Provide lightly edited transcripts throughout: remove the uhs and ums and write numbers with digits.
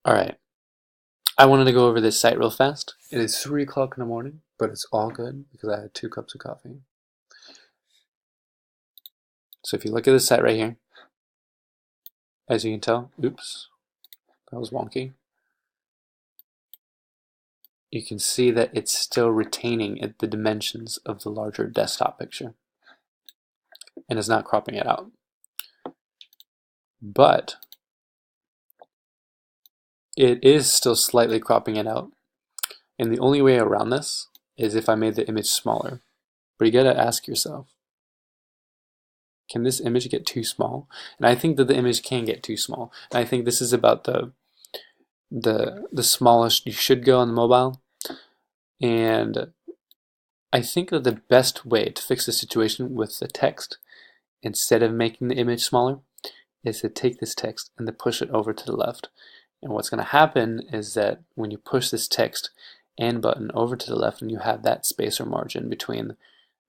Alright, I wanted to go over this site real fast. It is 3 o'clock in the morning, but it's all good because I had 2 cups of coffee. So if you look at this site right here, as you can tell, oops, that was wonky. You can see that it's still retaining the dimensions of the larger desktop picture and is not cropping it out. But it is still slightly cropping it out. And the only way around this is if I made the image smaller. But you gotta ask yourself, can this image get too small? And I think that the image can get too small. And I think this is about the smallest you should go on the mobile. And I think that the best way to fix the situation with the text, instead of making the image smaller, is to take this text and to push it over to the left. And what's going to happen is that when you push this text and button over to the left and you have that space or margin between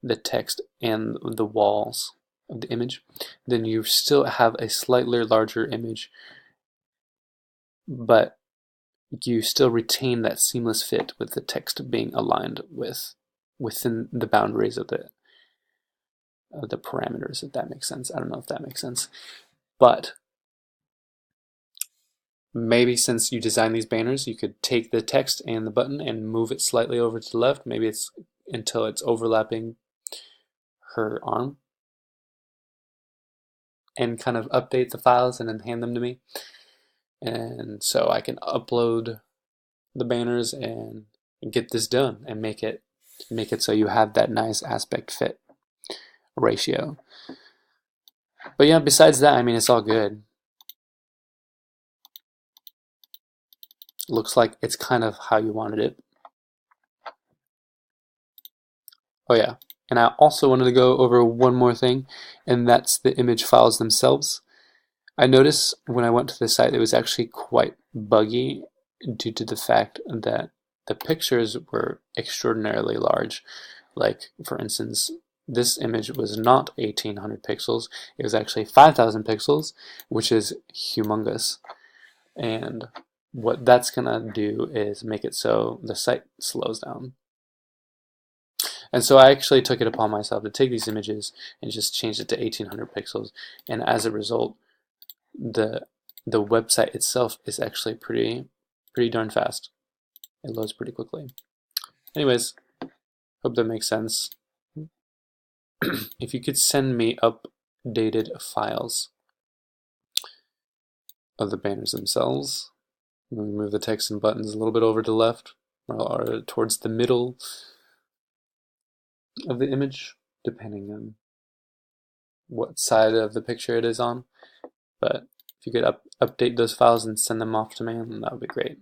the text and the walls of the image, then you still have a slightly larger image, but you still retain that seamless fit with the text being aligned within the boundaries of the parameters, if that makes sense. I don't know if that makes sense. But maybe since you designed these banners, you could take the text and the button and move it slightly over to the left. Maybe it's until it's overlapping her arm, and kind of update the files and then hand them to me. And so I can upload the banners and get this done and make it so you have that nice aspect fit ratio. But yeah, besides that, I mean, it's all good. Looks like it's kind of how you wanted it. Oh yeah, and I also wanted to go over one more thing, and that's the image files themselves. I noticed when I went to the site it was actually quite buggy due to the fact that the pictures were extraordinarily large. Like, for instance, this image was not 1800 pixels, it was actually 5000 pixels, which is humongous. And what that's gonna do is make it so the site slows down. And so I actually took it upon myself to take these images and just change it to 1800 pixels. And as a result, the website itself is actually pretty darn fast. It loads pretty quickly. Anyways, hope that makes sense. If you could send me updated files of the banners themselves, move the text and buttons a little bit over to the left or towards the middle of the image, depending on what side of the picture it is on. But if you could update those files and send them off to me, that would be great.